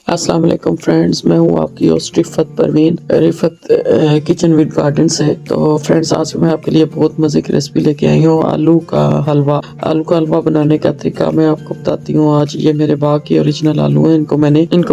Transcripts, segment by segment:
अस्सलाम वालेकुम फ्रेंड्स, मैं हूँ आपकी host Rifat Parveen kitchen with garden से। तो फ्रेंड्स, आज मैं आपके लिए बहुत मज़े की रेसिपी लेके आई हूँ, आलू का हलवा। आलू का हलवा बनाने का तरीका मैं आपको बताती हूँ। आज ये मेरे बाग के ओरिजिनल आलू हैं। इनको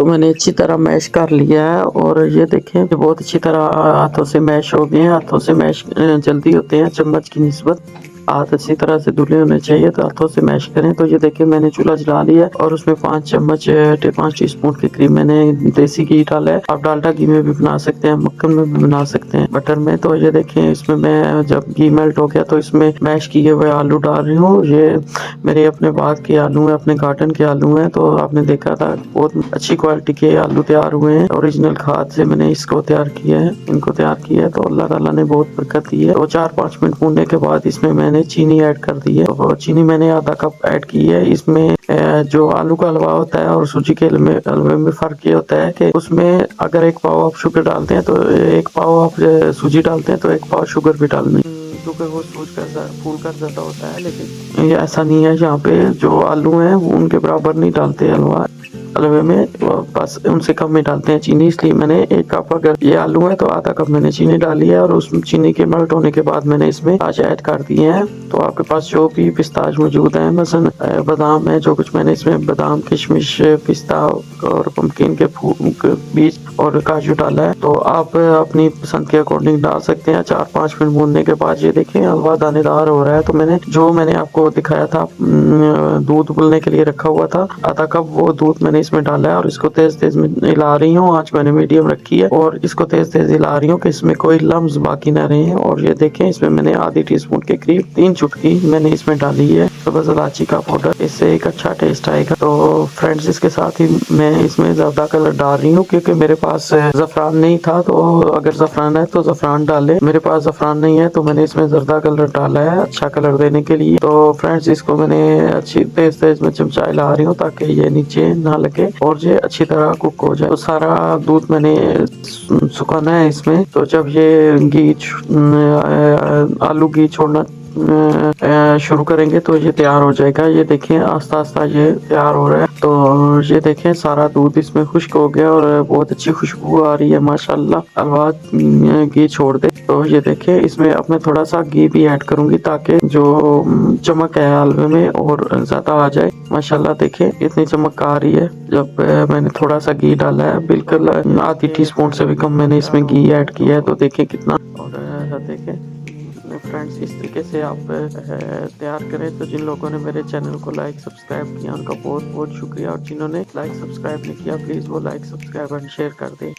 मैंने अच्छी तरह मैश कर लिया है और ये देखें, ये बहुत अच्छी तरह हाथों से मैश हो गए हैं। हाथों से मैश जल्दी होते हैं चम्मच की निस्बत। हाथ अच्छी तरह से धुले होने चाहिए, तो हाथों से मैश करें। तो ये देखिए, मैंने चूल्हा जला लिया और उसमें 5 टीस्पून के करीब मैंने देसी घी डाला है। आप डालडा घी में भी बना सकते हैं, मक्खन में भी बना सकते हैं, बटर में। तो ये देखें, इसमें मैं जब घी मेल्ट हो गया तो इसमें मैश किए हुए आलू डाल रही हूँ। ये मेरे अपने बाग के आलू हैं, अपने गार्डन के आलू हैं। तो आपने देखा था, बहुत अच्छी क्वालिटी के आलू तैयार हुए हैं। ओरिजिनल खाद से मैंने इसको तैयार किया है, इनको तैयार किया है। तो अल्लाह ताला ने बहुत बरकत दी है। तो 4-5 मिनट भूनने के बाद इसमें मैंने चीनी ऐड कर दी है। तो चीनी मैंने आधा कप ऐड की है। इसमें जो आलू का हलवा होता है और सूजी के हलवे में फर्क ये होता है कि उसमें अगर 1 पाव आप शुगर डालते हैं तो 1 पाव आप सूजी डालते हैं तो 1 पाव शुगर भी डालनी। क्योंकि वो फूल कर ज्यादा होता है, लेकिन ये ऐसा नहीं है। यहाँ पे जो आलू हैं वो उनके बराबर नहीं डालते हलवे में, बस उनसे कम में डालते हैं चीनी। इसलिए मैंने 1 कप, अगर ये आलू है तो आधा कप मैंने चीनी डाली है। और उस चीनी के मेल्ट होने के बाद मैंने इसमें पिस्ताच ऐड कर दिए हैं। तो आपके पास जो भी पिस्ताच मौजूद है, मसलन बादाम है, जो कुछ मैंने इसमें बादाम, किशमिश, पिस्ता और पम्पकिन के बीज और काजू डाला है। तो आप अपनी पसंद के अकॉर्डिंग डाल सकते हैं। 4-5 मिनट भूनने के बाद ये देखें, हलवा दानेदार हो रहा है। तो मैंने आपको दिखाया था, दूध उबलने के लिए रखा हुआ था, आधा कप वो दूध मैंने इसमें डाला है। और इसको तेज तेज हिला रही हूँ। आंच मैंने मीडियम रखी है और इसको तेज तेज हिला रही हूँ कि इसमें कोई लम्स बाकी ना रहे। और ये देखें, इसमें मैंने आधी टीस्पून के करीब 3 चुटकी मैंने इसमें डाली है सब्ज़ इलायची का पाउडर। इससे एक अच्छा टेस्ट आएगा। तो फ्रेंड्स, इसके साथ ही मैं इसमें ज़र्दा कलर डाल रही हूँ, क्योंकि मेरे पास ज़फ़रान नहीं था। तो अगर ज़फ़रान है तो ज़फ़रान डालें, मेरे पास ज़फ़रान नहीं है तो मैंने इसमें ज़र्दा कलर डाला है, अच्छा कलर देने के लिए। तो फ्रेंड्स, इसको मैंने अच्छी तेज तेज में चमचा हिला रही हूँ ताकि ये नीचे ना लगे और ये अच्छी तरह कुक हो जाए। तो सारा दूध मैंने सुखाना है इसमें। तो जब ये आलू घी छोड़ना शुरू करेंगे तो ये तैयार हो जाएगा। ये देखें, आस्ता आस्ता ये तैयार हो रहा है। तो ये देखें, सारा दूध इसमें खुश्क हो गया और बहुत अच्छी खुशबू आ रही है माशाल्लाह। हलवा घी छोड़ दे। तो ये देखें, इसमें अब मैं थोड़ा सा घी भी ऐड करूंगी ताकि जो चमक है हलवे में और ज्यादा आ जाए। माशाल्लाह देखें, इतनी चमक आ रही है जब मैंने थोड़ा सा घी डाला है। बिल्कुल आधी टीस्पून से भी कम मैंने इसमें घी ऐड किया है। तो देखें कितना, और देखें फ्रेंड्स, इस तरीके से आप तैयार करें। तो जिन लोगों ने मेरे चैनल को लाइक सब्सक्राइब किया, उनका बहुत बहुत शुक्रिया। और जिन्होंने लाइक सब्सक्राइब नहीं किया, प्लीज़ वो लाइक सब्सक्राइब एंड शेयर कर दें।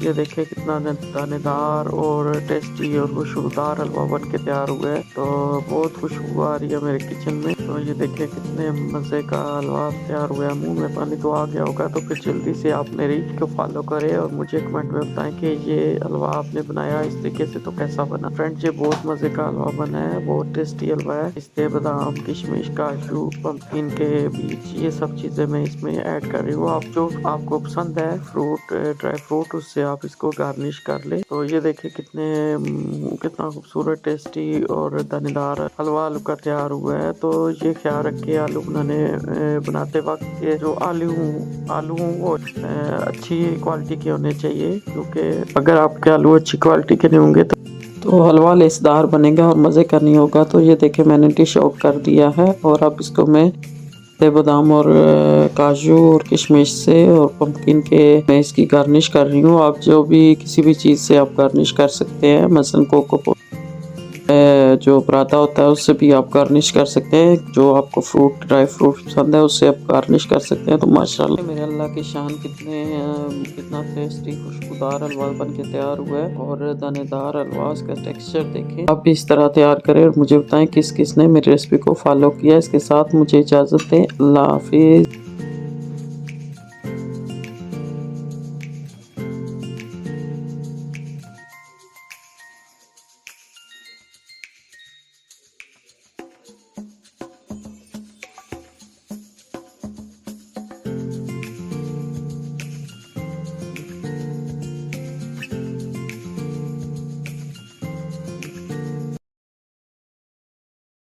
ये देखिए कितना दानेदार और टेस्टी और खुशबूदार हलवा बन के तैयार हुआ है। तो बहुत खुशबू आ रही है मेरे किचन में। तो ये देखिए कितने मज़े का हलवा तैयार हुआ है। मुंह में पानी तो आ गया होगा। तो फिर जल्दी से आप मेरी को फॉलो करें और मुझे कमेंट में बताएं कि ये हलवा आपने बनाया इस तरीके से तो कैसा बना। फ्रेंड्स, ये बहुत मज़े का हलवा बना है, बहुत टेस्टी हलवा है। इसमें बादाम, किशमिश, काजू, पंपकिन के बीज, ये सब चीज़ें मैं इसमें ऐड कर रही हूँ। आप जो आपको पसंद है फ्रूट, ड्राई फ्रूट, उससे आप इसको गार्निश कर ले। तो ये देखिए कितना खूबसूरत, टेस्टी और दानेदार हलवा आलू का तैयार हुआ है। तो ये ख्याल रखिए, आलू बनाते वक्त ये जो आलू वो अच्छी क्वालिटी के होने चाहिए, क्योंकि अगर आपके आलू अच्छी क्वालिटी के नहीं होंगे तो हलवा लेसदार बनेगा और मज़े का नहीं होगा। तो ये देखे, मैंने डिश ऑफ कर दिया है और अब इसको मैं बादाम और काजू और किशमिश से और पंपकिन के मैं इसकी गार्निश कर रही हूँ। आप जो भी किसी भी चीज़ से आप गार्निश कर सकते हैं, मसलन कोको जो पराठा होता है उससे भी आप गार्निश कर सकते हैं। जो आपको ड्राई फ्रूट पसंद है उससे आप गार्निश कर सकते हैं। तो माशाल्लाह मेरे अल्लाह की शान, कितना टेस्टी खुशबूदार हलवा बन के तैयार हुआ है और दानेदार हलवा। इसका टेक्सचर देखें। आप भी इस तरह तैयार करें और मुझे बताएं किस किस ने मेरी रेसिपी को फॉलो किया। इसके साथ मुझे इजाज़त दें। अल्लाह हाफिज़।